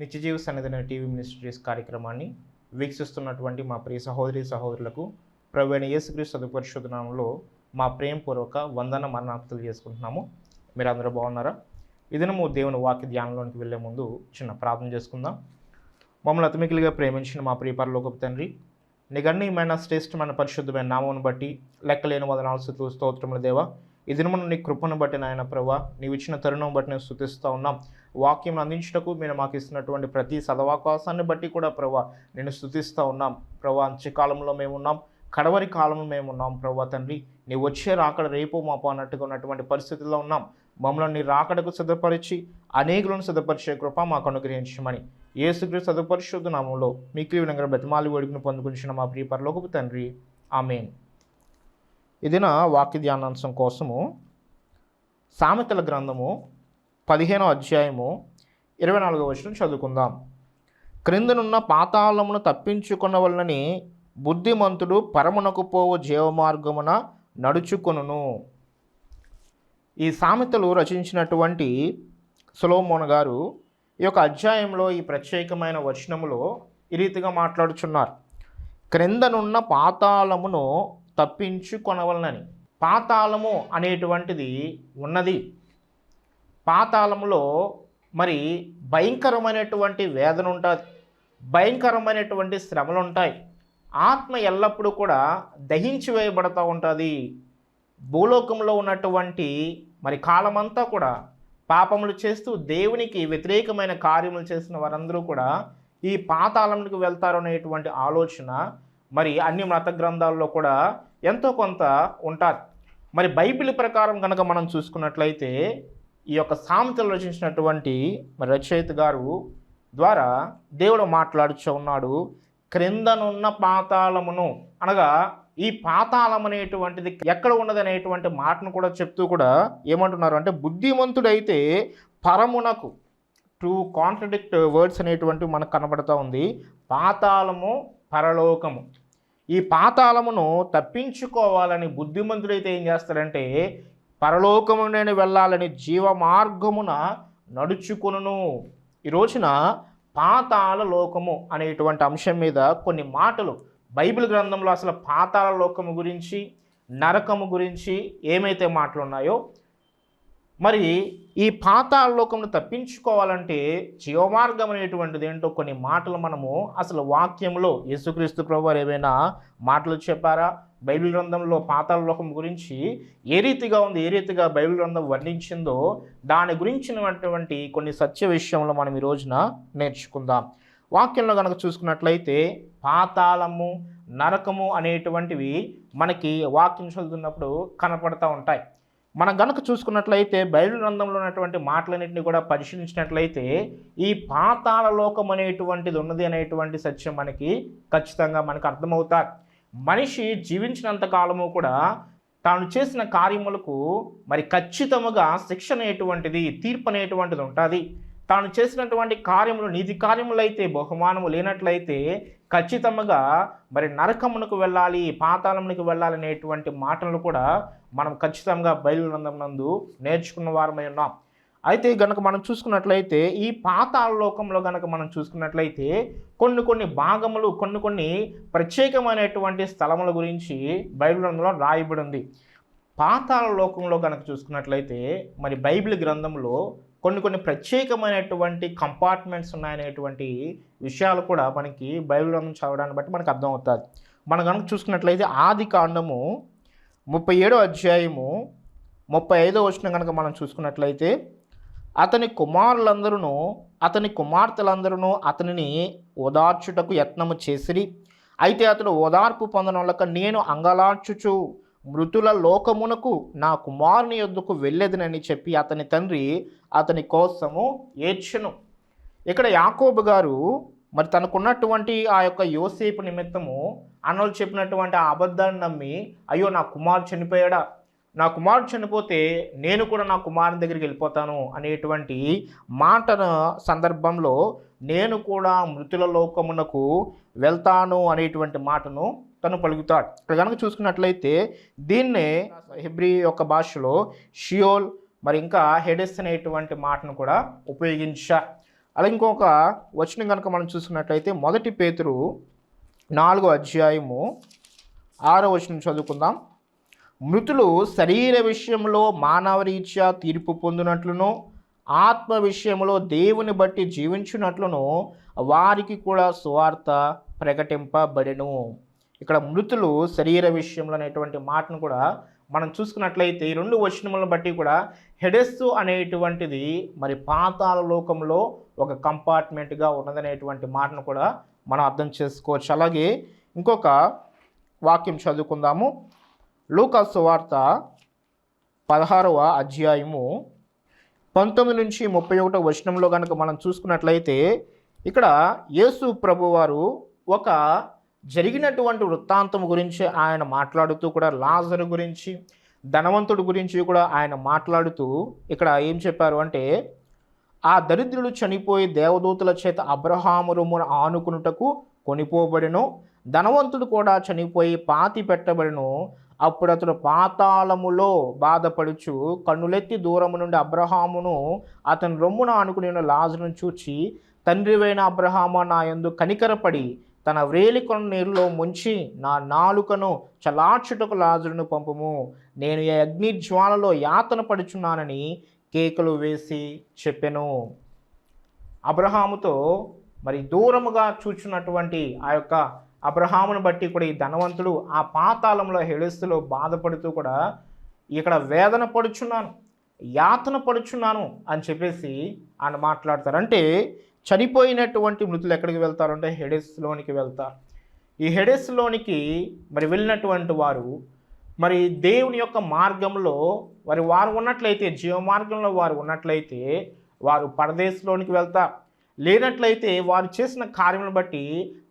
నిత్యజీవ సన్నిధిని TV ministries కార్యక్రమాన్ని వీక్షిస్తున్నటువంటి మా ప్రియ సహోదరి సహోదరులకు ప్రభువైన యేసుక్రీస్తు అతి పరిశుద్ధ నామములో మా ప్రేమపూర్వక వందన మరణాలు చేసుకుంటున్నాము. మీరు అందరూ బాగున్నారా? ఈ దినము దేవుని వాక్య ధ్యానంలోనికి వెళ్ళే ముందు చిన్న ప్రార్థన చేసుకుందాం. మమ్మల్ని అతిమికిలిగా ప్రేమించిన మా ప్రియ పరలోకపు తండ్రి, నీ గణనీయమైన శ్రేష్టమైన పరిశుద్ధమైన నామమును బట్టి లెక్కలేని వందనాలు స్తుతులు స్తోత్రములు దేవా. ఈ దినమును నీ కృపను బట్టి నాయన ప్రభువా, నీవు ఇచ్చిన తరుణం బట్టి నేను స్తుతిస్తూ ఉన్నాం. వాక్యం అందించుటకు మీరు మాకు ఇస్తున్నటువంటి ప్రతి సదవకాశాన్ని బట్టి కూడా ప్రభువా నేను స్తుతిస్తూ ఉన్నాం. ప్రభువా, అంత్యకాలంలో మేము ఉన్నాం, కడవరి కాలంలో మేము ఉన్నాం. ప్రభువా తండ్రి, నీ వచ్చే రాకడ రేపు మాపు అన్నట్టుగా ఉన్నటువంటి పరిస్థితుల్లో ఉన్నాం. మమ్మల్ని నీ రాకడకు సిద్ధపరిచి అనేకులను సిద్ధపరిచే కృప మాకు అనుగ్రహించమని యేసుక్రీస్తు అతి పరిశుద్ధ నామములో మీకు ఈ విధంగా బతిమాలి వేడుకను పొందుకునిచిన మా ప్రియ పరలోకపు తండ్రి, ఆమేన్. ఇదిన వాక్య ధ్యానాంశం కోసము సామెతల గ్రంథము 15వ అధ్యాయము 24వ వచనం చదువుకుందాం. క్రిందనున్న పాతాళమును తప్పించుకొనవలనని బుద్ధిమంతుడు పరమునకు పోవు జీవమార్గమున నడుచుకొనును. ఈ సామెతలు రచించినటువంటి సొలొమోను గారు ఈ యొక్క అధ్యాయంలో ఈ ప్రత్యేకమైన వచనములో ఈ రీతిగా మాట్లాడుచున్నారు. క్రిందనున్న పాతాళమును తప్పించుకొనవలనని. పాతాళము అనేటువంటిది ఉన్నది. పాతాళములో మరి భయంకరమైనటువంటి వేదన ఉంటుంది, భయంకరమైనటువంటి శ్రమలు ఉంటాయి. ఆత్మ ఎల్లప్పుడూ కూడా దహించి వేయబడుతూ ఉంటుంది. భూలోకంలో ఉన్నటువంటి మరి కాలమంతా కూడా పాపములు చేస్తూ దేవునికి వ్యతిరేకమైన కార్యములు చేసిన వారందరూ కూడా ఈ పాతాళంకి వెళ్తారు అనేటువంటి ఆలోచన మరి అన్ని మత గ్రంథాల్లో కూడా ఎంతో కొంత ఉంటుంది. మరి బైబిల్ ప్రకారం కనుక మనం చూసుకున్నట్లయితే ఈ యొక్క సామెతలు రచించినటువంటి మరి రచయిత గారు ద్వారా దేవుడు మాట్లాడుచూ ఉన్నాడు. క్రిందనున్న పాతాళమును అనగా ఈ పాతాళం అనేటువంటిది ఎక్కడ ఉన్నది అనేటువంటి మాటను కూడా చెప్తూ కూడా ఏమంటున్నారు అంటే, బుద్ధిమంతుడైతే పరమునకు, టూ కాంట్రడిక్ట్ వర్డ్స్ అనేటువంటివి మనకు కనబడుతూ ఉంది. పాతాళము, పరలోకము. ఈ పాతాళమును తప్పించుకోవాలని బుద్ధిమంతుడైతే ఏం చేస్తాడంటే పరలోకము నేను వెళ్ళాలని జీవ మార్గమున నడుచుకును. ఈ రోజున పాతాళ లోకము అనేటువంటి అంశం మీద కొన్ని మాటలు బైబిల్ గ్రంథంలో అసలు పాతాళ లోకము గురించి, నరకము గురించి ఏమైతే మాటలు ఉన్నాయో, మరి ఈ పాతాళ లోకమును తప్పించుకోవాలంటే జీవమార్గం అనేటువంటిది ఏంటో కొన్ని మాటలు మనము అసలు వాక్యంలో యేసుక్రీస్తు ప్రభువారు ఏమైనా మాటలు చెప్పారా? బైబిల్ గ్రంథంలో పాతాళ లోకం గురించి ఏ రీతిగా ఉంది, ఏ రీతిగా బైబిల్ గ్రంథం వర్ణించిందో దాని గురించినటువంటి కొన్ని సత్య విషయంలో మనం ఈ రోజున నేర్చుకుందాం. వాక్యంలో కనుక చూసుకున్నట్లయితే పాతాళము, నరకము అనేటువంటివి మనకి వాక్యం చదువుతున్నప్పుడు కనపడుతూ ఉంటాయి. మనం గనక చూసుకున్నట్లయితే బైబిల్ గ్రంథంలో ఉన్నటువంటి మాటలన్నింటినీ కూడా పరిశీలించినట్లయితే ఈ పాతాళ లోకం అనేటువంటిది ఉన్నది అనేటువంటి సత్యం మనకి ఖచ్చితంగా మనకు అర్థమవుతాయి. మనిషి జీవించినంత కాలము కూడా తాను చేసిన కార్యములకు మరి ఖచ్చితముగా శిక్ష అనేటువంటిది, తీర్పు అనేటువంటిది ఉంటుంది. తాను చేసినటువంటి కార్యములు నీతి కార్యములు అయితే బహుమానము లేనట్లయితే ఖచ్చితంగా మరి నరకమునకు వెళ్ళాలి, పాతాళమునికి వెళ్ళాలి అనేటువంటి మాటలు కూడా మనం ఖచ్చితంగా బైబిల్ గ్రంథం నందు నేర్చుకున్న వారమై ఉన్నాం. అయితే గనక మనం చూసుకున్నట్లయితే ఈ పాతాళ లోకంలో గనక మనం చూసుకున్నట్లయితే కొన్ని భాగములు, కొన్ని ప్రత్యేకమైనటువంటి స్థలముల గురించి బైబిల్ గ్రంథంలో రాయబడి ఉంది. పాతాళ లోకంలో గనక చూసుకున్నట్లయితే మరి బైబిల్ గ్రంథంలో కొన్ని ప్రత్యేకమైనటువంటి కంపార్ట్మెంట్స్ ఉన్నాయనేటువంటి విషయాలు కూడా మనకి బైబిల్ గ్రంథం చదవడాన్ని బట్టి మనకు అర్థమవుతుంది. మనం కనుక చూసుకున్నట్లయితే ఆది కాండము 37వ అధ్యాయము 35వ వచనం కనుక మనం చూసుకున్నట్లయితే, అతని కుమారులందరూ అతని కుమార్తెలందరూ అతనిని ఓదార్చుటకు యత్నము చేసిరి. అయితే అతడు ఓదార్పు పొందనొల్లక నేను అంగలార్చుచు మృతుల లోకమునకు నా కుమారుని యొద్దకు వెళ్ళేదనని చెప్పి అతని తండ్రి అతని కోసము ఏడ్చెను. ఇక్కడ యాకోబు గారు మరి తనకున్నటువంటి ఆ యొక్క యోసేపు నిమిత్తము అన్నలు చెప్పినటువంటి ఆ అబద్ధాన్ని నమ్మి, అయ్యో నా కుమారుడు చనిపోయాడా, నా కుమారుడు చనిపోతే నేను కూడా నా కుమారుని దగ్గరికి వెళ్ళిపోతాను అనేటువంటి మాట సందర్భంలో నేను కూడా మృతుల లోకమునకు వెళ్తాను అనేటువంటి మాటను తను పలుకుతాడు. ఇక్కడ కనుక చూసుకున్నట్లయితే దీన్నే హెబ్రీ యొక్క భాషలో షియోల్ మరి ఇంకా హెడెస్ అనేటువంటి మాటను కూడా ఉపయోగించారు. అలా ఇంకొక వచనం కనుక మనం చూసుకున్నట్లయితే 1 పేతురు 4వ అధ్యాయము 6వ వచనం చదువుకుందాం. మృతులు శరీర విషయంలో మానవరీత్యా తీర్పు పొందినట్లును ఆత్మ విషయంలో దేవుని బట్టి జీవించున్నట్లును వారికి కూడా సువార్త ప్రకటింపబడెను. ఇక్కడ మృతులు శరీర విషయంలో అనేటువంటి మాటను కూడా మనం చూసుకున్నట్లయితే ఈ 2 వచనములను బట్టి కూడా హెడెస్సు అనేటువంటిది మరి పాతాళ లోకంలో ఒక కంపార్ట్మెంట్గా ఉన్నదనేటువంటి మాటను కూడా మనం అర్థం చేసుకోవచ్చు. అలాగే ఇంకొక వాక్యం చదువుకుందాము. లూకా సువార్త 16వ అధ్యాయము 19 నుంచి 31 వచనంలో కనుక మనం చూసుకున్నట్లయితే ఇక్కడ యేసు ప్రభువారు ఒక జరిగినటువంటి వృత్తాంతం గురించి ఆయన మాట్లాడుతూ కూడా లాజరు గురించి ధనవంతుడి గురించి కూడా ఆయన మాట్లాడుతూ ఇక్కడ ఏం చెప్పారు అంటే, ఆ దరిద్రుడు చనిపోయి దేవదూతల చేత అబ్రహాము రొమ్మున ఆనుకునుటకు కొనిపోబడెను. ధనవంతుడు కూడా చనిపోయి పాతి పెట్టబడెను. అప్పుడు అతడు పాతాళములో బాధపడుచు కన్నులెత్తి దూరము నుండి అబ్రహామును అతని రొమ్మున ఆనుకుని లాజరును చూచి, తండ్రివైన అబ్రహాము నా యందు కనికరపడి తన వ్రేలికొన నీరులో ముంచి నా నాలుకను చలార్చుటకు లాజరును పంపుము, నేను ఈ అగ్ని జ్వాలలో యాతన పడుచున్నానని కేకలు వేసి చెప్పెను. అబ్రహాముతో మరి దూరముగా చూచున్నటువంటి ఆ యొక్క అబ్రహామును బట్టి కూడా ఈ ధనవంతుడు ఆ పాతాళంలో హెడెస్సులో బాధపడుతూ కూడా ఇక్కడ వేదన పడుచున్నాను, యాతన పడుచున్నాను అని చెప్పేసి ఆయన మాట్లాడతారు. అంటే చనిపోయినటువంటి మృతులు ఎక్కడికి వెళ్తారంటే హెడెస్లోనికి వెళ్తారు. ఈ హెడెస్లోనికి మరి వెళ్ళినటువంటి వారు మరి దేవుని యొక్క మార్గంలో వారు ఉన్నట్లయితే, జీవ మార్గంలో వారు ఉన్నట్లయితే వారు పరదేశంలోనికి వెళ్తారు. లేనట్లయితే వారు చేసిన కార్యములను బట్టి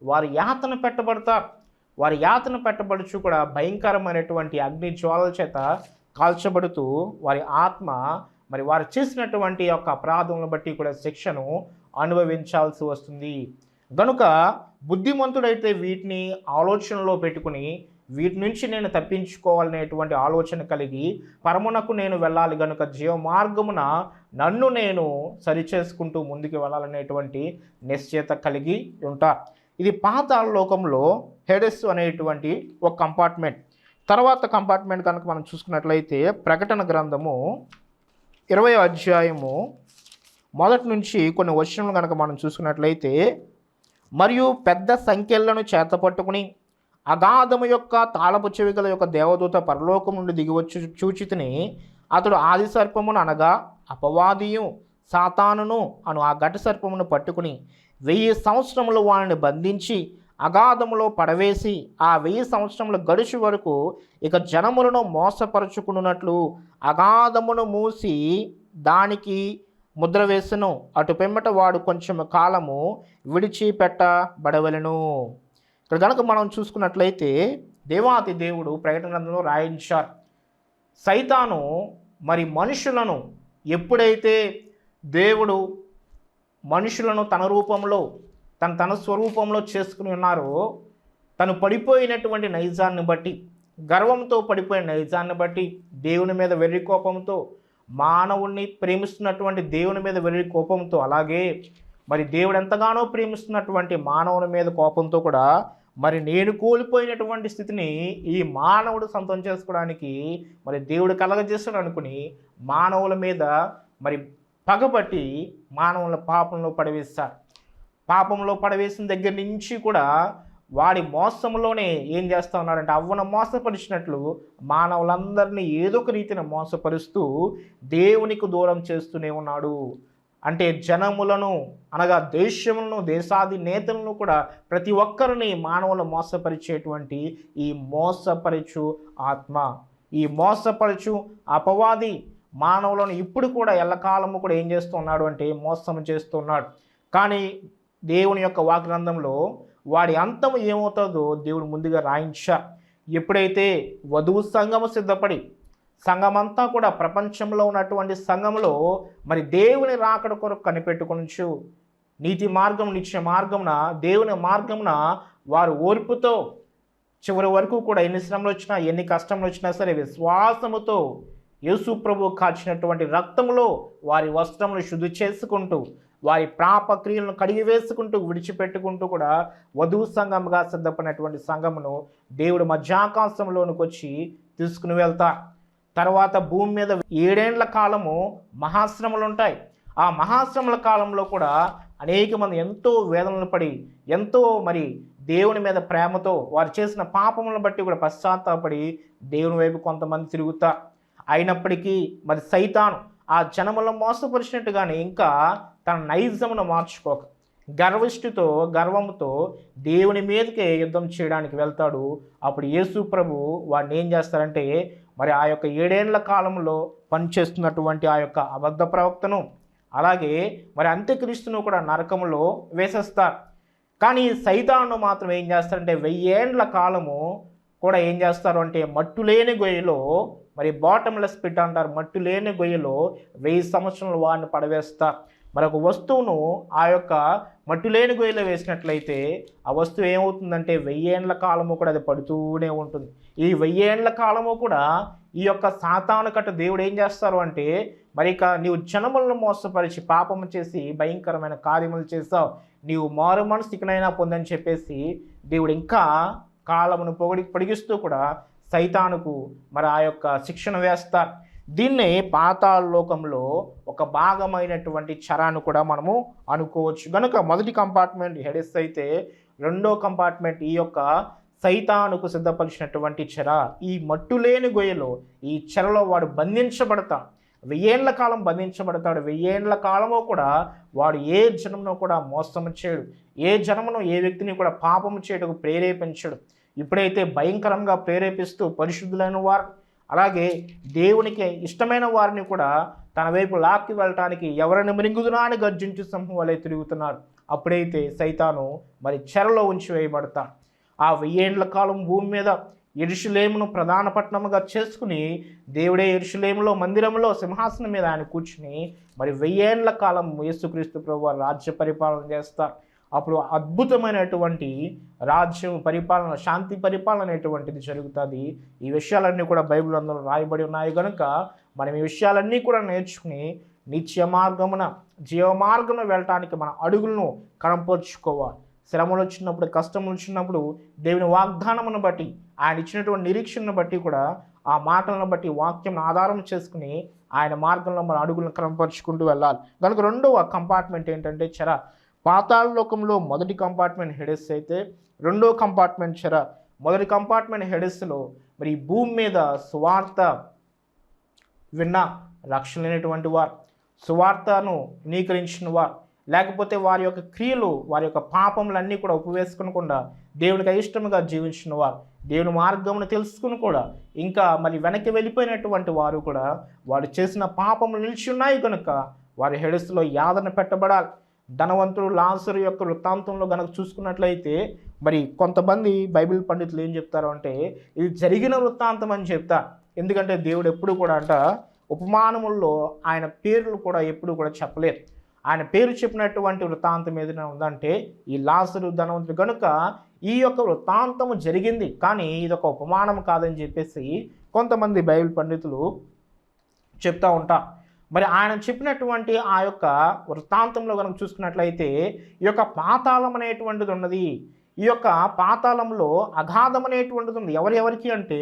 వారు యాతన పెట్టబడతారు. వారు యాతన పెట్టబడుచు కూడా భయంకరమైనటువంటి అగ్ని జ్వాలల చేత కాల్చబడుతూ వారి ఆత్మ మరి వారు చేసినటువంటి యొక్క అపరాధములను బట్టి కూడా శిక్షను అనుభవించాల్సి వస్తుంది. కనుక బుద్ధిమంతుడైతే వీటిని ఆలోచనలో పెట్టుకుని వీటి నుంచి నేను తప్పించుకోవాలనేటువంటి ఆలోచన కలిగి పరమునకు నేను వెళ్ళాలి గనుక జీవ మార్గమున నన్ను నేను సరిచేసుకుంటూ ముందుకు వెళ్ళాలనేటువంటి నిశ్చయత కలిగి ఉంటారు. ఇది పాతాళ లోకంలో హెడెస్ అనేటువంటి ఒక కంపార్ట్మెంట్. తర్వాత కంపార్ట్మెంట్ కనుక మనం చూసుకున్నట్లయితే ప్రకటన గ్రంథము 20వ అధ్యాయము 1 నుంచి కొన్ని వచనములు కనుక మనం చూసుకున్నట్లయితే, మరియు పెద్ద సంఖ్యలను చేతపట్టుకుని అగాధము యొక్క తాళపు చెవిగల యొక్క దేవదూత పరలోకం నుండి దిగివచ్చి చూచితిని. అతడు ఆది సర్పమును అనగా అపవాదియు సాతానును అను ఆ ఘట సర్పమును పట్టుకుని 1000 సంవత్సరములు వారిని బంధించి అగాధములో పడవేసి ఆ 1000 సంవత్సరములు గడుచు వరకు ఇక జనములను మోసపరుచుకున్నట్లు అగాధమును మూసి దానికి ముద్ర వేసెను. అటు పిమ్మట వాడు కొంచెం కాలము విడిచిపెట్టబడవలెను. ఇక్కడ కనుక మనం చూసుకున్నట్లయితే దేవాతి దేవుడు ప్రకటన గ్రంథంలో రాయించారు. సైతాను మరి మనుషులను ఎప్పుడైతే దేవుడు మనుషులను తన రూపంలో తన స్వరూపంలో చేసుకుని ఉన్నారో, తను పడిపోయినటువంటి నైజాన్ని బట్టి, గర్వంతో పడిపోయిన నైజాన్ని బట్టి, దేవుని మీద వెర్రి కోపంతో, మానవుణ్ణి ప్రేమిస్తున్నటువంటి దేవుని మీద వెర్రి కోపంతో, అలాగే మరి దేవుడు ఎంతగానో ప్రేమిస్తున్నటువంటి మానవుని మీద కోపంతో కూడా మరి నేను కోల్పోయినటువంటి స్థితిని ఈ మానవుడు సొంతం చేసుకోవడానికి మరి దేవుడు కలగజేస్తాడు అనుకుని మానవుల మీద మరి పగబట్టి మానవుల పాపంలో పడవేస్తారు. పాపంలో పడవేసిన దగ్గర నుంచి కూడా వాడి మోసంలోనే ఏం చేస్తూ ఉన్నాడంటే అవ్వను మోసపరిచినట్లు మానవులందరినీ ఏదో ఒక రీతిని మోసపరుస్తూ దేవునికి దూరం చేస్తూనే ఉన్నాడు. అంటే జనములను అనగా దేశములను, దేశాది నేతలను కూడా ప్రతి ఒక్కరిని మానవులు మోసపరిచేటువంటి ఈ మోసపరచు ఆత్మ, ఈ మోసపరచు అపవాది మానవులను ఇప్పుడు కూడా ఎల్లకాలము కూడా ఏం చేస్తున్నాడు అంటే మోసం చేస్తున్నాడు. కానీ దేవుని యొక్క వాగ్రంథంలో వాడి అంతము ఏమవుతుందో దేవుడు ముందుగా రాయించారు. ఎప్పుడైతే వధువు సంఘము సిద్ధపడి సంఘమంతా కూడా ప్రపంచంలో ఉన్నటువంటి సంఘంలో మరి దేవుని రాకడ కొరకు కనిపెట్టుకొనుచు నీతి మార్గం నిత్య మార్గమున దేవుని మార్గమున వారు ఓర్పుతో చివరి వరకు కూడా ఎన్ని శ్రమలు వచ్చినా ఎన్ని కష్టములు వచ్చినా సరే విశ్వాసముతో యేసు ప్రభు కాచినటువంటి రక్తములో వారి వస్త్రములు శుద్ధి చేసుకుంటూ వారి పాప క్రియలను కడిగి వేసుకుంటూ విడిచిపెట్టుకుంటూ కూడా వధువు సంఘముగా సిద్ధపడినటువంటి సంఘమును దేవుడు మధ్యాకాశంలోనికి వచ్చి తీసుకుని వెళ్తారు. తర్వాత భూమి మీద 7 ఏండ్ల కాలము మహాశ్రమలు ఉంటాయి. ఆ మహాశ్రమల కాలంలో కూడా అనేక మంది ఎంతో వేదనలు పడి, ఎంతో మరి దేవుని మీద ప్రేమతో వారు చేసిన పాపములను బట్టి కూడా పశ్చాత్తాపడి దేవుని వైపు కొంతమంది తిరుగుతారు. అయినప్పటికీ మరి సైతాను ఆ జనములను మోసపరిచినట్టుగానే ఇంకా తన నైజమును మార్చుకోక గర్వంతో దేవుని మీదకే యుద్ధం చేయడానికి వెళ్తాడు. అప్పుడు యేసు ప్రభు వాడిని ఏం చేస్తారంటే మరి ఆ యొక్క 7 ఏండ్ల కాలంలో పనిచేస్తున్నటువంటి ఆ యొక్క అబద్ధ ప్రవక్తను, అలాగే మరి అంత్యక్రీస్తును కూడా నరకములో వేసేస్తారు. కానీ సైతాను మాత్రం ఏం చేస్తారంటే 1000 ఏండ్ల కాలము కూడా ఏం చేస్తారు అంటే మట్టులేని గొయ్యలో, మరి బాటమ్లెస్ పిట్ అంటారు, మట్టులేని గొయ్యలో 1000 సంవత్సరాలు వారిని పడవేస్తారు. మరొక వస్తువును ఆ యొక్క మట్టులేని గొయ్యలో వేసినట్లయితే ఆ వస్తువు ఏమవుతుందంటే 1000 ఏండ్ల కాలము కూడా అది పడుతూనే ఉంటుంది. ఈ 1000 ఏండ్ల కాలము కూడా ఈ యొక్క సాతాను కట్ట దేవుడు ఏం చేస్తారు అంటే మరి ఇక నీవు జనములను మోసపరిచి పాపము చేసి భయంకరమైన కార్యములు చేస్తావు, నీవు మారు మనసు ఇకనైనా పొందని చెప్పేసి దేవుడు ఇంకా కాలమును పొడిగిస్తూ కూడా సైతానుకు మరి ఆ యొక్క శిక్షణ వేస్తారు. దీన్నే పాతాళ లోకంలో ఒక భాగమైనటువంటి చెరను కూడా మనము అనుకోవచ్చు. కనుక మొదటి కంపార్ట్మెంట్ హెడెస్ అయితే, రెండో కంపార్ట్మెంట్ ఈ యొక్క సైతానుకు సిద్ధపరిచినటువంటి చెర. ఈ మట్టులేని గొయ్యలో ఈ చెరలో వాడు బంధించబడతాడు. 1000 ఏండ్ల కాలం బంధించబడతాడు. 1000 ఏండ్ల కాలము కూడా వాడు ఏ జనమును కూడా మోసము చేయడు, ఏ జనమును ఏ వ్యక్తిని కూడా పాపము చేయటకు ప్రేరేపించడు. ఇప్పుడైతే భయంకరంగా ప్రేరేపిస్తూ పరిశుద్ధులైన వారు, అలాగే దేవునికి ఇష్టమైన వారిని కూడా తన వైపు లాక్కి వెళ్ళటానికి ఎవరిని మృంగుదునా అని గర్జించు సింహం వలె తిరుగుతున్నారు. అప్పుడైతే సైతాను మరి చెరలో ఉంచి వేయబడతాడు. ఆ 1000 ఏండ్ల కాలం భూమి మీద యెరూషలేమును ప్రధాన పట్టణముగా చేసుకుని దేవుడే యెరూషలేములో మందిరంలో సింహాసనం మీద ఆయన కూర్చుని మరి 1000 ఏండ్ల కాలం యేసుక్రీస్తు ప్రభువు రాజ్య పరిపాలన చేస్తారు. అప్పుడు అద్భుతమైనటువంటి రాజ్యం పరిపాలన, శాంతి పరిపాలన అనేటువంటిది జరుగుతుంది. ఈ విషయాలన్నీ కూడా బైబిల్ అందులో రాయబడి ఉన్నాయి కనుక మనం ఈ విషయాలన్నీ కూడా నేర్చుకుని నిత్య మార్గమున జీవ మార్గంలో వెళ్ళటానికి మన అడుగులను కనపరుచుకోవాలి. శ్రమలు వచ్చినప్పుడు, కష్టములు వచ్చినప్పుడు దేవుని వాగ్దానమును బట్టి, ఆయన ఇచ్చినటువంటి నిరీక్షణను బట్టి కూడా ఆ మాటలను బట్టి వాక్యం ఆధారం చేసుకుని ఆయన మార్గంలో మన అడుగులను క్రమపరుచుకుంటూ వెళ్ళాలి. కనుక రెండవ కంపార్ట్మెంట్ ఏంటంటే చెర. పాతాళ లోకంలో మొదటి కంపార్ట్మెంట్ హెడెస్ అయితే, రెండో కంపార్ట్మెంట్ చెర. మొదటి కంపార్ట్మెంట్ హెడెస్లో మరి భూమి మీద సువార్త విన్న రక్షణ లేనటువంటి వారు, సువార్తను అంగీకరించిన వారు, లేకపోతే వారి యొక్క క్రియలు, వారి యొక్క పాపములన్నీ కూడా ఉపవేసుకునకుండా దేవునికి అయిష్టముగా జీవించిన వారు, దేవుని మార్గమును తెలుసుకుని కూడా ఇంకా మరి వెనక్కి వెళ్ళిపోయినటువంటి వారు కూడా వారు చేసిన పాపములు నిలిచి ఉన్నాయి కనుక వారి హెడెస్లో యాదన పెట్టబడాలి. ధనవంతుడు లాజరు యొక్క వృత్తాంతంలో కనుక చూసుకున్నట్లయితే మరి కొంతమంది బైబిల్ పండితులు ఏం చెప్తారు అంటే ఇది జరిగిన వృత్తాంతం అని చెప్తారు. ఎందుకంటే దేవుడు ఎప్పుడు కూడా ఉపమానముల్లో ఆయన పేర్లు కూడా ఎప్పుడు కూడా చెప్పలేదు. ఆయన పేరు చెప్పినటువంటి వృత్తాంతం ఏదైనా ఉందంటే ఈ లాజరు ధనవంతుడు కనుక ఈ యొక్క వృత్తాంతము జరిగింది, కానీ ఇది ఒక ఉపమానం కాదని చెప్పేసి కొంతమంది బైబిల్ పండితులు చెప్తూ ఉంటారు. మరి ఆయన చెప్పినటువంటి ఆ యొక్క వృత్తాంతంలో కనుక చూసుకున్నట్లయితే ఈ యొక్క పాతాళం అనేటువంటిది ఉన్నది. ఈ యొక్క పాతాళంలో అగాధం అనేటువంటిది ఉంది. ఎవరెవరికి అంటే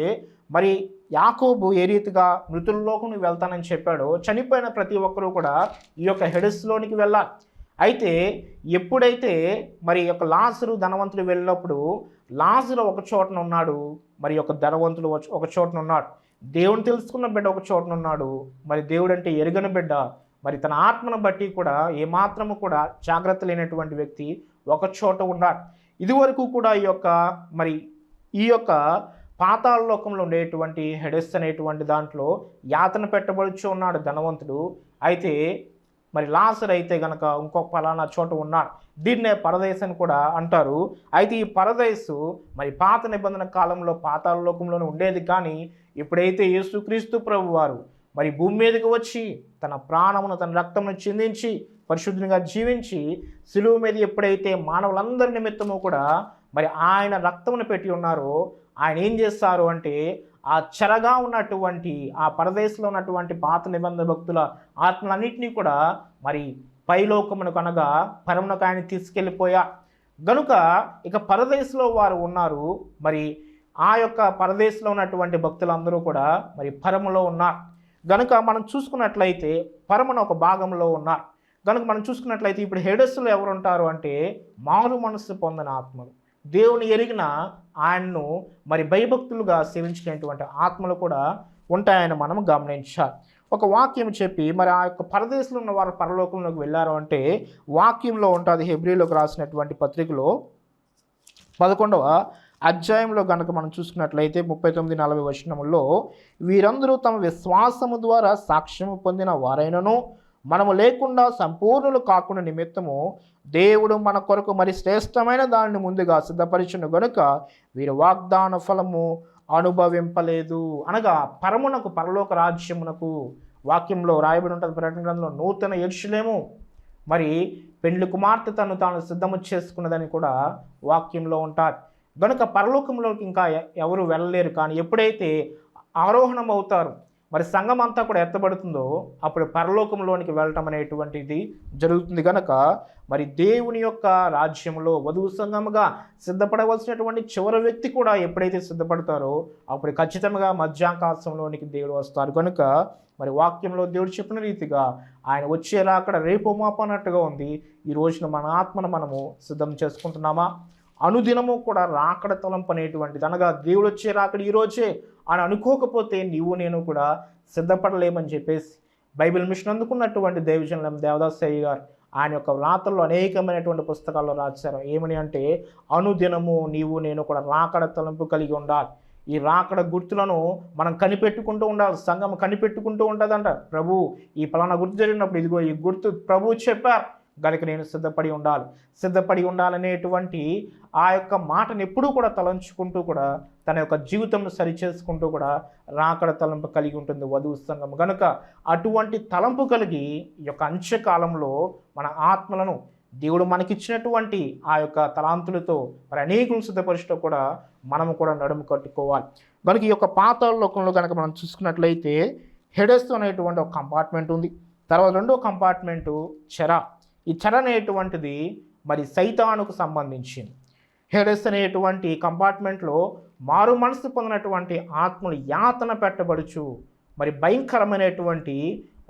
మరి యాకోబు ఏ రీతిగా మృతుల్లోకి వెళ్తానని చెప్పాడో చనిపోయిన ప్రతి ఒక్కరూ కూడా ఈ యొక్క హెడెస్లోనికి వెళ్ళాలి. అయితే ఎప్పుడైతే మరి యొక్క లాజరు ధనవంతుడు వెళ్ళినప్పుడు లాజరు ఒక చోటన ఉన్నాడు, మరి యొక్క ధనవంతుడు ఒక చోటన ఉన్నాడు. దేవుని తెలుసుకున్న బిడ్డ ఒక చోటన ఉన్నాడు, మరి దేవుడు అంటే ఎరుగని బిడ్డ మరి తన ఆత్మను బట్టి కూడా ఏమాత్రము కూడా జాగ్రత్త లేనటువంటి వ్యక్తి ఒక చోట ఉన్నాడు. ఇదివరకు కూడా ఈ యొక్క పాతాళ లోకంలో ఉండేటువంటి హెడెస్ అనేటువంటి దాంట్లో యాతన పెట్టబడుచు ఉన్నాడు ధనవంతుడు. అయితే మరి లాజరు అయితే గనక ఇంకొక పలానా చోట ఉన్నాడు. దీన్నే పరదేశ్ అని కూడా అంటారు. అయితే ఈ పరదేశు మరి పాత నిబంధన కాలంలో పాతాళ లోకంలోనే ఉండేది. కానీ ఎప్పుడైతే యేసుక్రీస్తు ప్రభు వారు మరి భూమి మీదకి వచ్చి తన ప్రాణమును, తన రక్తమును చిందించి పరిశుద్ధంగా జీవించి సిలువ మీద ఎప్పుడైతే మానవులందరి నిమిత్తము కూడా మరి ఆయన రక్తమును పెట్టి ఉన్నారో, ఆయన ఏం చేస్తారు అంటే ఆ చెరగా ఉన్నటువంటి ఆ పరదేశంలో ఉన్నటువంటి పాత నిబంధన భక్తుల ఆత్మలన్నింటినీ కూడా మరి పైలోకమునకు అనగా పరమునకు ఆయన తీసుకెళ్ళిపోయా గనుక ఇక పరదేశంలో వారు ఉన్నారు. మరి ఆ యొక్క పరదేశంలో ఉన్నటువంటి భక్తులందరూ కూడా మరి పరములో ఉన్నారు. గనుక మనం చూసుకున్నట్లయితే పరమున ఒక భాగంలో ఉన్నారు. గనుక మనం చూసుకున్నట్లయితే ఇప్పుడు హేడస్సులో ఎవరు ఉంటారు అంటే మారు మనస్సు పొందిన ఆత్మలు, దేవుని ఎరిగిన ఆయన్ను మరి భయభక్తులుగా సేవించినటువంటి ఆత్మలు కూడా ఉంటాయని మనం గమనించాలి. ఒక వాక్యం చెప్పి మరి ఆ యొక్క పరదేశంలో ఉన్న వారు పరలోకంలోకి వెళ్ళారు అంటే వాక్యంలో ఉంటుంది. హెబ్రీలోకి రాసినటువంటి పత్రికలో 11వ అధ్యాయంలో కనుక మనం చూసుకున్నట్లయితే 39-40 వచనముల్లో, వీరందరూ తమ విశ్వాసము ద్వారా సాక్ష్యము పొందిన వారైనను మనము లేకుండా సంపూర్ణులు కాకుండా నిమిత్తము దేవుడు మన కొరకు మరి శ్రేష్టమైన దానిని ముందుగా సిద్ధపరిచును గనుక వీరు వాగ్దాన ఫలము అనుభవింపలేదు. అనగా పరమునకు పరలోక రాజ్యమునకు వాక్యంలో రాయబడి ఉంటుంది. ప్రకటన గ్రంథంలో నూతన యెరూషలేము మరి పెండ్లి కుమార్తె తాను సిద్ధము చేసుకున్నదని కూడా వాక్యంలో ఉంటారు. గనుక పరలోకంలోకి ఇంకా ఎవరు వెళ్ళలేరు. కానీ ఎప్పుడైతే ఆరోహణం అవుతారు మరి సంఘం అంతా కూడా ఎత్తబడుతుందో అప్పుడు పరలోకంలోనికి వెళ్ళటం అనేటువంటిది జరుగుతుంది. కనుక మరి దేవుని యొక్క రాజ్యంలో వధువు సంఘముగా సిద్ధపడవలసినటువంటి చివరి వ్యక్తి కూడా ఎప్పుడైతే సిద్ధపడతారో అప్పుడు ఖచ్చితంగా మధ్యాకాశంలోనికి దేవుడు వస్తారు. కనుక మరి వాక్యంలో దేవుడు చెప్పిన రీతిగా ఆయన వచ్చేలా అక్కడ రేపు మాపన్నట్టుగా ఉంది. ఈ రోజున మన ఆత్మను మనము సిద్ధం చేసుకుంటున్నామా? అనుదినము కూడా రాకడ తలంపు అనేటువంటిది, అనగా దేవుడు వచ్చే రాకడ ఈరోజే అని అనుకోకపోతే నీవు నేను కూడా సిద్ధపడలేమని చెప్పేసి బైబిల్ మిషన్ అందుకున్నటువంటి దైవజనులం దేవదాస్ అయ్య గారు ఆయన యొక్క వ్రాతల్లో అనేకమైనటువంటి పుస్తకాల్లో రాశారు. ఏమని అంటే అనుదినము నీవు నేను కూడా రాకడ తలంపు కలిగి ఉండాలి. ఈ రాకడ గుర్తులను మనం కనిపెట్టుకుంటూ ఉండాలి. సంఘం కనిపెట్టుకుంటూ ఉంటుందంట. ప్రభు ఈ పలానా గుర్తు జరిగినప్పుడు ఇదిగో ఈ గుర్తు ప్రభు చెప్పారు గనుక నేను సిద్ధపడి ఉండాలనేటువంటి ఆ యొక్క మాటను ఎప్పుడూ కూడా తలంచుకుంటూ కూడా తన యొక్క జీవితంను సరిచేసుకుంటూ కూడా రాకడ తలంపు కలిగి ఉంటుంది వధువు సంఘం. కనుక అటువంటి తలంపు కలిగి ఈ యొక్క అంత్యకాలంలో మన ఆత్మలను దేవుడు మనకిచ్చినటువంటి ఆ యొక్క తలాంతులతో మరి అనేకులు సిద్ధపరుస్తూ కూడా మనము కూడా నడుము కట్టుకోవాలి. కనుక ఈ యొక్క పాతాళ లోకంలో కనుక మనం చూసుకున్నట్లయితే హెడెస్ అనేటువంటి ఒక కంపార్ట్మెంట్ ఉంది. తర్వాత రెండో కంపార్ట్మెంటు చెర. ఈ చెర అనేటువంటిది మరి సైతానుకు సంబంధించింది. హెడెస్ అనేటువంటి కంపార్ట్మెంట్లో మారు మనసు పొందినటువంటి ఆత్మలు యాతన పెట్టబడుచు మరి భయంకరమైనటువంటి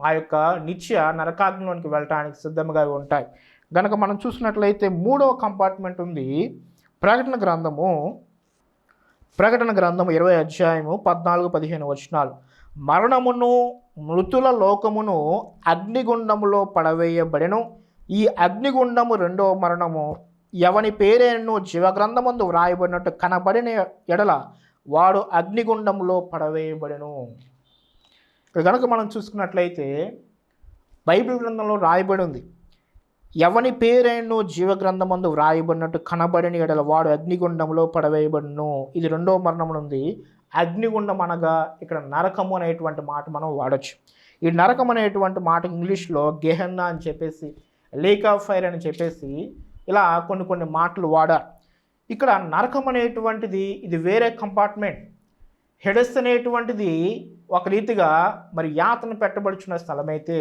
ఆ యొక్క నిత్య నరకాగ్నిలోనికి వెళ్ళటానికి సిద్ధంగా ఉంటాయి. గనక మనం చూసినట్లయితే మూడవ కంపార్ట్మెంట్ ఉంది. ప్రకటన గ్రంథము 20 అధ్యాయము 14-15 వచనాలు. మరణమును మృతుల లోకమును అగ్నిగుండములో పడవేయబడెను. ఈ అగ్నిగుండము రెండవ మరణము. ఎవని పేరేను జీవగ్రంథమందు వ్రాయబడినట్టు కనబడిన ఎడల వాడు అగ్నిగుండంలో పడవేయబడెను. ఇక్కడ కనుక మనం చూసుకున్నట్లయితే బైబిల్ గ్రంథంలో రాయబడి ఉంది, ఎవని పేరైనను జీవగ్రంథమందు వ్రాయబడినట్టు కనబడిన ఎడల వాడు అగ్నిగుండంలో పడవేయబడును. ఇది రెండవ మరణం ఉంది. అగ్నిగుండం అనగా ఇక్కడ నరకము అనేటువంటి మాట మనం వాడచ్చు. ఈ నరకం అనేటువంటి మాట ఇంగ్లీష్లో గెహెన్నా అని చెప్పేసి, లేక్ ఆఫ్ ఫైర్ అని చెప్పేసి ఇలా కొన్ని మాటలు వాడారు. ఇక్కడ నరకం అనేటువంటిది ఇది వేరే కంపార్ట్మెంట్. హెడెస్ అనేటువంటిది ఒక రీతిగా మరి యాతన పెట్టబడుచున్న స్థలమైతే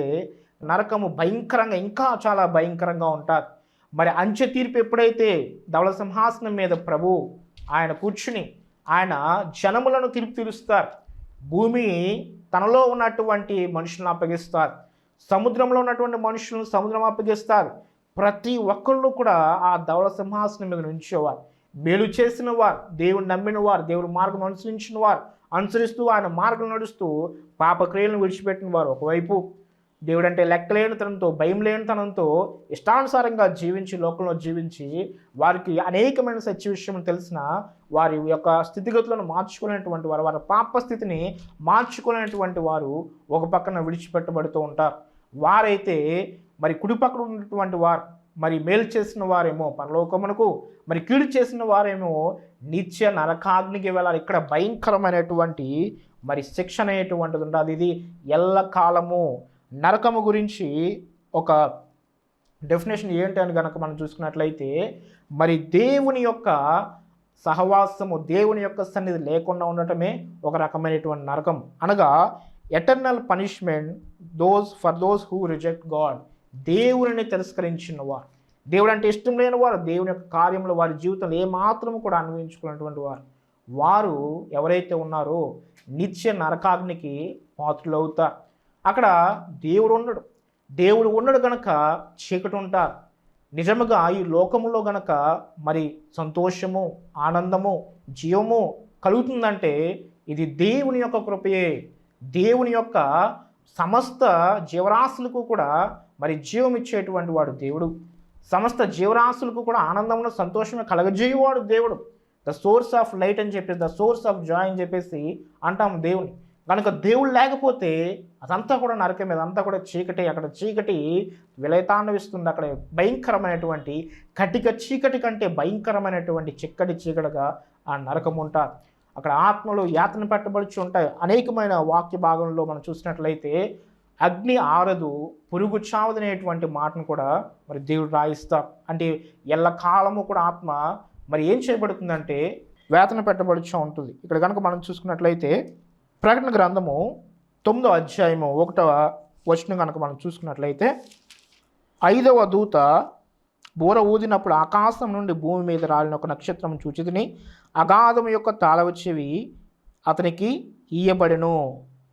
నరకము భయంకరంగా ఇంకా చాలా భయంకరంగా ఉంటుంది. మరి అంచె తీర్పు ఎప్పుడైతే ధవళ సింహాసనం మీద ప్రభు ఆయన కూర్చుని ఆయన జనములను తీరుస్తారు, భూమి తనలో ఉన్నటువంటి మనుషులను అప్పగిస్తారు, సముద్రంలో ఉన్నటువంటి మనుషులను సముద్రం అప్పగిస్తారు. ప్రతి ఒక్కళ్ళు కూడా ఆ ధవళ సింహాసనం మీద నుంచేవారు. మేలు చేసిన వారు, దేవుని నమ్మిన వారు, దేవుని మార్గం అనుసరించిన వారు, అనుసరిస్తూ ఆయన మార్గం నడుస్తూ పాపక్రియలను విడిచిపెట్టిన వారు ఒకవైపు, దేవుడు అంటే లెక్కలేనితనంతో భయం లేనితనంతో ఇష్టానుసారంగా జీవించి లోకంలో జీవించి వారికి అనేకమైన సత్య విషయం తెలిసిన వారి యొక్క స్థితిగతులను మార్చుకునేటువంటి వారు, వారి పాప స్థితిని మార్చుకునేటువంటి వారు ఒక పక్కన విడిచిపెట్టబడుతూ ఉంటారు. వారైతే మరి కుడిపక్కన ఉన్నటువంటి వారు మరి మేలు చేసిన వారేమో పరలోకమునకు, మరి కీడు చేసిన వారేమో నిత్య నరకాగ్నికి వెళ్ళాలి. ఇక్కడ భయంకరమైనటువంటి మరి శిక్ష అనేటువంటిది ఉంటుంది. ఇది ఎల్లకాలము. నరకము గురించి ఒక డెఫినేషన్ ఏంటి అని కనుక మనం చూసుకున్నట్లయితే మరి దేవుని యొక్క సహవాసము, దేవుని యొక్క సన్నిధి లేకుండా ఉండటమే ఒక రకమైనటువంటి నరకం. అనగా eternal punishment for those who reject God. దేవుని తిరస్కరించిన వారు, దేవుడు అంటే ఇష్టం లేని వారు, దేవుని యొక్క కార్యంలో వారి జీవితంలో ఏమాత్రము కూడా అన్వయించుకున్నటువంటి వారు ఎవరైతే ఉన్నారో నిత్య నరకాగ్నికి పాత్రులవుతారు. అక్కడ దేవుడు ఉండడు గనక చీకటి ఉంటారు. నిజముగా ఈ లోకములో గనక మరి సంతోషము, ఆనందము, జీవము కలుగుతుందంటే ఇది దేవుని యొక్క కృపయే. దేవుని యొక్క సమస్త జీవరాశులకు కూడా మరి జీవం ఇచ్చేటువంటి వాడు దేవుడు. సమస్త జీవరాశులకు కూడా ఆనందంలో సంతోషంగా కలగజేయవాడు దేవుడు. ద సోర్స్ ఆఫ్ లైట్ అని చెప్పేసి, ద సోర్స్ ఆఫ్ జాయ్ అని చెప్పేసి అంటాం దేవుని. కనుక దేవుడు లేకపోతే అదంతా కూడా నరకం, అదంతా కూడా చీకటి. అక్కడ చీకటి విలయతాండవిస్తుంది. అక్కడ భయంకరమైనటువంటి కటిక చీకటి కంటే భయంకరమైనటువంటి చిక్కటి చీకటిగా ఆ నరకం ఉంటారు. అక్కడ ఆత్మలు యాతన పెట్టబడిచి ఉంటాయి. అనేకమైన వాక్య భాగంలో మనం చూసినట్లయితే అగ్ని ఆరదు, పురుగు చావదనేటువంటి మాటను కూడా మరి దేవుడు రాయిస్తారు. అంటే ఎల్లకాలము కూడా ఆత్మ మరి ఏం చేయబడుతుందంటే వేతన పెట్టబడుచు ఉంటుంది. ఇక్కడ కనుక మనం చూసుకున్నట్లయితే ప్రకటన గ్రంథము 9వ అధ్యాయము 1వ వచనం కనుక మనం చూసుకున్నట్లయితే, 5వ దూత బూర ఊదినప్పుడు ఆకాశం నుండి భూమి మీద రాలిన ఒక నక్షత్రం చూచితిని. అగాధము యొక్క తాళవ చెవి అతనికి ఇయ్యబడెను.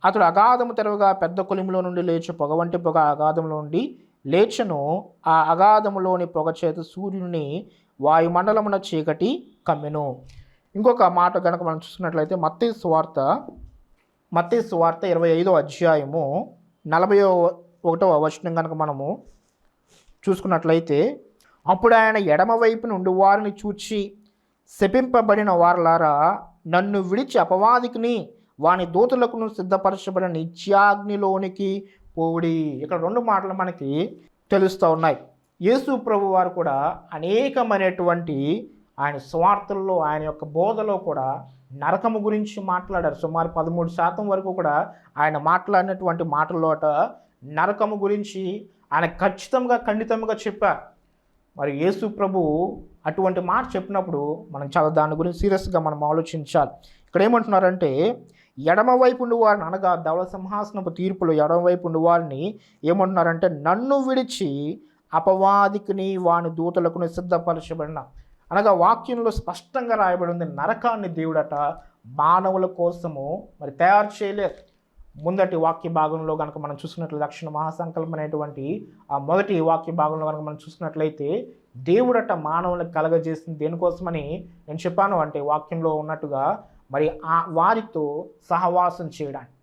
అతడు అగాధము తెరవగా పెద్ద కొలిమిలో నుండి లేచి పొగ వంటి పొగ అగాధంలో నుండి లేచను. ఆ అగాధములోని పొగ చేత సూర్యుని వాయుమండలమున చీకటి కమ్మెను. ఇంకొక మాట కనుక మనం చూసుకున్నట్లయితే మత్తయి సువార్త 25వ అధ్యాయము 41వ వచనం కనుక మనము చూసుకున్నట్లయితే, అప్పుడు ఆయన ఎడమ వైపు నుండి వారిని చూచి, శపింపబడిన వారలారా, నన్ను విడిచి అపవాదికిని వాని దూతలకును సిద్ధపరచబడిన నిత్యాగ్నిలోనికి పోవుడి. ఇక్కడ 2 మాటలు మనకి తెలుస్తూ ఉన్నాయి. యేసు ప్రభు వారు కూడా అనేకమైనటువంటి ఆయన స్వార్థల్లో, ఆయన యొక్క బోధలో కూడా నరకము గురించి మాట్లాడారు. సుమారు 13% వరకు కూడా ఆయన మాట్లాడినటువంటి మాటల్లోట నరకము గురించి ఆయన ఖండితంగా చెప్పారు. మరి యేసు ప్రభు అటువంటి మాట చెప్పినప్పుడు మనం చాలా దాని గురించి సీరియస్గా మనం ఆలోచించాలి. ఇక్కడ ఏమంటున్నారంటే, ఎడమ వైపు ఉండి వారిని, అనగా ధవళ సింహాసనపు తీర్పులో ఎడమ వైపు ఉండి వారిని ఏమంటున్నారంటే, నన్ను విడిచి అపవాదికిని వాని దూతలకుని సిద్ధపరచబడిన, అనగా వాక్యంలో స్పష్టంగా రాయబడి ఉంది, నరకాన్ని దేవుడట మానవుల కోసము మరి తయారు చేయలేదు. ముందటి వాక్య భాగంలో కనుక మనం చూసుకున్నట్లయితే, రక్షణ మహాసంకల్పం అనేటువంటి ఆ మొదటి వాక్య భాగంలో కనుక మనం చూసుకున్నట్లయితే, దేవుడట మానవులకు కలగజేసింది దేనికోసమని నేను చెప్పాను అంటే, వాక్యంలో ఉన్నట్టుగా మరి వారితో సహవాసం చేయడానికి,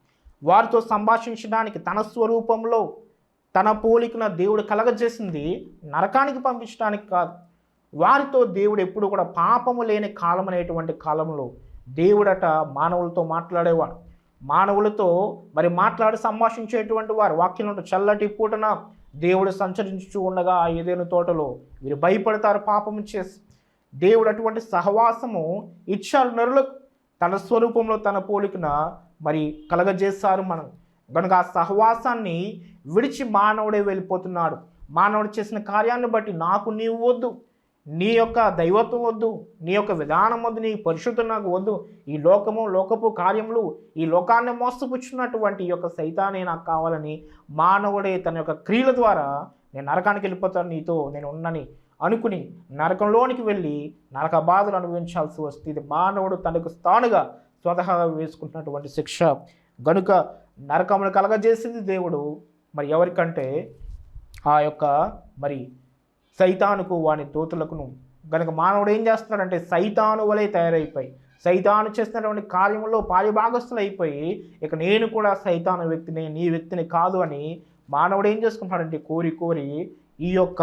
వారితో సంభాషించడానికి, తన స్వరూపంలో తన పోలికన దేవుడు కలగజేసింది నరకానికి పంపించడానికి కాదు. వారితో దేవుడు ఎప్పుడు కూడా పాపము లేని కాలం అనేటువంటి కాలంలో దేవుడట మానవులతో మాట్లాడేవాడు. మానవులతో మరి మాట్లాడి సంభాషించేటువంటి వారు. వాక్యంలో చల్లటి పూటన దేవుడు సంచరించుచూ ఉండగా ఆ ఏదైనా తోటలో వీరు భయపడతారు పాపము చేసి. దేవుడు అటువంటి సహవాసము ఇచ్చారు నరులకు, తన స్వరూపంలో తన పోలికన మరి కలగజేస్తారు మనం. కనుక ఆ సహవాసాన్ని విడిచి మానవుడే వెళ్ళిపోతున్నాడు. మానవుడు చేసిన కార్యాన్ని బట్టి నాకు నీవు వద్దు, నీ యొక్క దైవత్వం వద్దు, నీ యొక్క విధానం వద్దు, నీ పరిశుద్ధం నాకు వద్దు, ఈ లోకపు కార్యములు, ఈ లోకాన్ని మోసపుచ్చున్నటువంటి ఈ యొక్క సైతానే నాకు కావాలని మానవుడే తన యొక్క క్రియల ద్వారా నేను నరకానికి వెళ్ళిపోతాను, నీతో నేను ఉన్నని అనుకుని నరకంలోనికి వెళ్ళి నరక బాధలు అనుభవించాల్సి వస్తే ఇది మానవుడు తనకు తానుగా స్వతహాగా వేసుకుంటున్నటువంటి శిక్ష. గనుక నరకమును కలగజేసింది దేవుడు మరి ఎవరికంటే ఆ యొక్క మరి సైతానుకు వాని దూతలకును. గనుక మానవుడు ఏం చేస్తున్నాడంటే సైతాను వలె తయారైపోయి, సైతాను చేస్తున్నటువంటి కార్యంలో పాలిభాగస్తులు అయిపోయి, ఇక నేను కూడా సైతాను వ్యక్తిని, నీ వ్యక్తిని కాదు అని మానవుడు ఏం చేసుకుంటున్నాడంటే కోరి ఈ యొక్క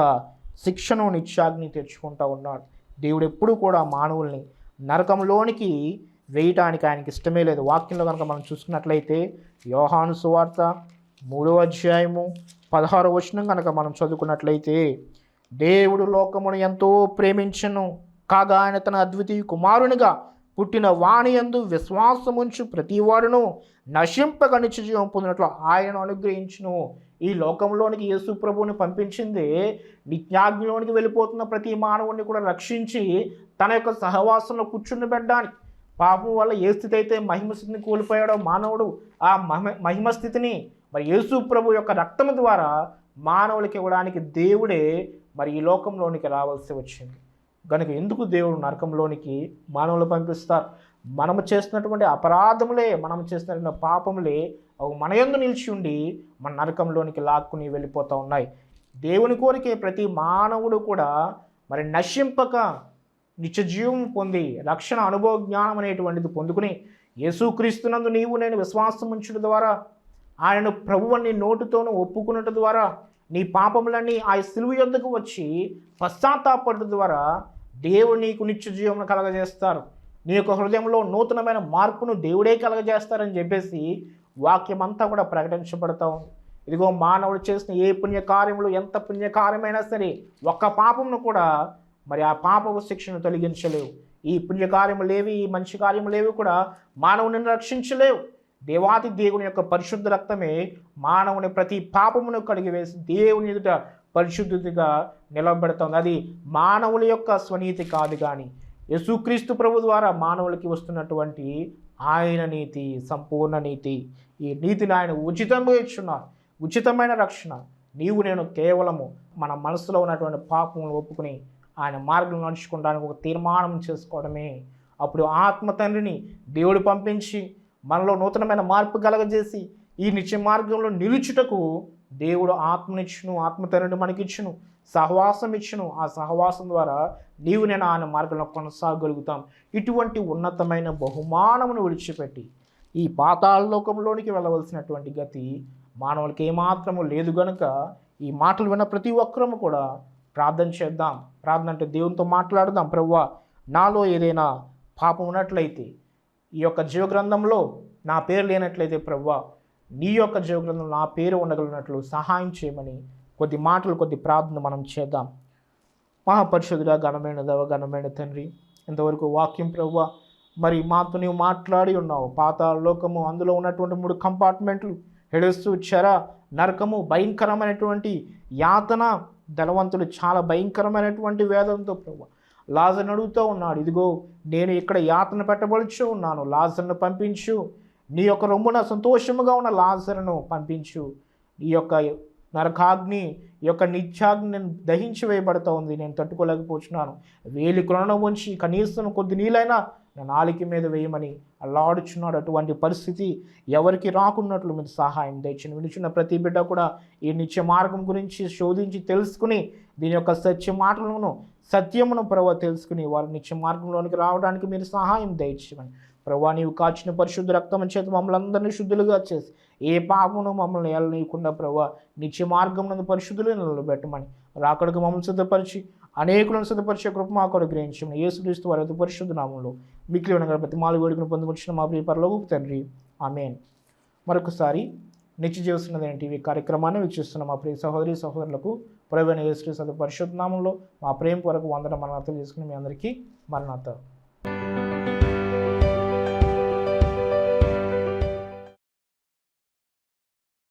శిక్షను నిత్యాగ్ని తెచ్చుకుంటూ ఉన్నాడు. దేవుడు ఎప్పుడు కూడా మానవుల్ని నరకంలోనికి వేయటానికి ఆయనకి ఇష్టమే లేదు. వాక్యంలో కనుక మనం చూసుకున్నట్లయితే యోహాను సువార్త 3వ అధ్యాయము 16వ వచనం కనుక మనం చదువుకున్నట్లయితే, దేవుడు లోకమును ఎంతో ప్రేమించెను, కాగా ఆయన తన అద్వితీయ కుమారునిగా పుట్టిన వాని యందు విశ్వాసముంచు ప్రతివాడును నశింపక నిత్య జీవం పొందినట్లు ఆయనను అనుగ్రహించును. ఈ లోకంలోనికి యేసు ప్రభువుని పంపించింది నిత్యాగ్నిలోనికి వెళ్ళిపోతున్న ప్రతి మానవుడిని కూడా రక్షించి తన యొక్క సహవాసంలో కూర్చుని పెట్టడానికి. పాపం వల్ల ఏ స్థితి అయితే మహిమస్థితిని కోల్పోయాడో మానవుడు, ఆ మహిమస్థితిని మరి యేసు ప్రభు యొక్క రక్తము ద్వారా మానవులకి ఇవ్వడానికి దేవుడే మరి ఈ లోకంలోనికి రావాల్సి వచ్చింది. కనుక ఎందుకు దేవుడు నరకంలోనికి మానవులు పంపిస్తారు? మనము చేస్తున్నటువంటి అపరాధములే, మనం చేస్తున్నటువంటి పాపములే అవి మన యందు నిలిచి ఉండి మన నరకంలోనికి లాక్కుని వెళ్ళిపోతూ ఉన్నాయి. దేవుని కోరికే ప్రతి మానవుడు కూడా మరి నశింపక నిత్య జీవం పొంది రక్షణ అనుభవ జ్ఞానం అనేటువంటిది పొందుకుని యేసుక్రీస్తునందు నీవు నేను విశ్వాసం ఉంచడం ద్వారా, ఆయనను ప్రభువుని నోటితోనూ ఒప్పుకున్నట్టు ద్వారా నీ పాపములన్నీ ఆ సిలువ యొద్దకు వచ్చి పశ్చాత్తాపడడం ద్వారా దేవుడు నీకు నిత్య జీవం కలగజేస్తారు. నీ యొక్క హృదయంలో నూతనమైన మార్పును దేవుడే కలగజేస్తారని చెప్పేసి వాక్యం అంతా కూడా ప్రకటించబడతా ఉంది. ఇదిగో మానవుడు చేసిన ఏ పుణ్యకార్యములు, ఎంత పుణ్యకార్యమైనా సరే ఒక్క పాపమును కూడా మరి ఆ పాపపు శిక్షను తొలగించలేవు. ఈ పుణ్యకార్యములేవి, ఈ మంచి కార్యములేవి కూడా మానవుని రక్షించలేవు. దేవాది దేవుని యొక్క పరిశుద్ధ రక్తమే మానవుని ప్రతి పాపమును కడిగివేసి దేవుని ఎదుట పరిశుద్ధిగా నిలబెడుతుంది. అది మానవుల యొక్క స్వనీతి కాదు, కానీ యేసుక్రీస్తు ప్రభు ద్వారా మానవులకి వస్తున్నటువంటి ఆయన నీతి, సంపూర్ణ నీతి. ఈ నీతిని ఆయన ఉచితంగా ఇచ్చున్నారు. ఉచితమైన రక్షణ. నీవు నేను కేవలము మన మనసులో ఉన్నటువంటి పాపములు ఒప్పుకుని ఆయన మార్గం నడుచుకోవడానికి ఒక తీర్మానం చేసుకోవడమే. అప్పుడు ఆత్మ తండ్రిని దేవుడు పంపించి మనలో నూతనమైన మార్పు కలగజేసి ఈ నిత్య మార్గంలో నిలుచుటకు దేవుడు ఆత్మనిచ్చును, ఆత్మ తండ్రిని మనకిచ్చును, సహవాసం ఇచ్చును. ఆ సహవాసం ద్వారా నీవు నేను ఆయన మార్గంలో కొనసాగలుగుతాం. ఇటువంటి ఉన్నతమైన బహుమానమును విడిచిపెట్టి ఈ పాతాళ లోకంలోనికి వెళ్ళవలసినటువంటి గతి మానవులకి ఏమాత్రము లేదు. గనుక ఈ మాటలు విన్న ప్రతి ఒక్కరము కూడా ప్రార్థన చేద్దాం. ప్రార్థన అంటే దేవునితో మాట్లాడదాం. ప్రభువా, నాలో ఏదైనా పాపం ఉన్నట్లయితే, ఈ యొక్క జీవగ్రంథంలో నా పేరు లేనట్లయితే ప్రభువా, నీ యొక్క జీవగ్రంథంలో నా పేరు ఉండగలిగినట్లు సహాయం చేయమని కొద్ది మాటలు, కొద్ది ప్రార్థన మనం చేద్దాం. మహాపరిశుద్ధుడా, ఘనమైన దేవ, ఘనమైన తండ్రి, ఇంతవరకు వాక్యం ప్రభువా మరి మాతో నీవు మాట్లాడి ఉన్నావు. పాతాళ లోకము, అందులో ఉన్నటువంటి 3 కంపార్ట్మెంట్లు, హెడస్సు, చెర, నరకము, భయంకరమైనటువంటి యాతన, ధనవంతుడు చాలా భయంకరమైనటువంటి వేదంతో ప్రభువా లాజర్ను అడుగుతూ ఉన్నాడు. ఇదిగో నేను ఇక్కడ యాతన పెట్టబడుచు ఉన్నాను, లాజర్ను పంపించు. నీ యొక్క రొమ్మున సంతోషముగా ఉన్న లాజరును పంపించు. ఈ యొక్క నరకాగ్ని, ఈ యొక్క నిత్యాగ్ని నేను దహించి వేయబడుతూ ఉంది, నేను తట్టుకోలేకపోతున్నాను. వేలి కొనను ఉంచి కనీసం కొద్ది నీళ్ళైనా నా నాలిక మీద వేయమని అల్లాడుచున్నాడు. అటువంటి పరిస్థితి ఎవరికి రాకున్నట్లు మీరు సహాయం దయచేయండి. వినిచున్న ప్రతి బిడ్డ కూడా ఈ నిత్య మార్గం గురించి శోధించి తెలుసుకుని దీని యొక్క సత్య మాటలను, సత్యమును ప్రభు తెలుసుకుని వారి నిత్య మార్గంలోనికి రావడానికి మీరు సహాయం దయచేయమని ప్రభువా, నీవు కాచిన పరిశుద్ధ రక్తం చేత మమ్మల్ని అందరినీ శుద్ధులుగా చేసి ఏ పాపమును మమ్మల్ని ఏలనీయకుండా ప్రభువా నిత్య మార్గం నందు పరిశుద్ధులు నిలబెట్టమని రాకడకు మమ్మల్ని సిద్ధపరిచి అనేకులను సిద్ధపరిచే కృప మాకు అనుగ్రహించమని యేసుక్రీస్తు వారి అతి పరిశుద్ధ నామంలో మిక్కిలి ఉన్న ప్రతి మాలు వేడుకను పొందుకొచ్చిన మా ప్రియ పరలోకపు తండ్రి, ఆమేన్. మరొకసారి నిత్య జీవస్తున్నది టీవీ కార్యక్రమాన్ని వీక్షిస్తున్న మా ప్రియ సహోదరి సహోదరులకు ప్రభువైన యేసుక్రీస్తు అతి పరిశుద్ధ నామంలో మా ప్రేమ కొరకు వందన మరణాలు తీసుకుని మీ అందరికీ మరణాత.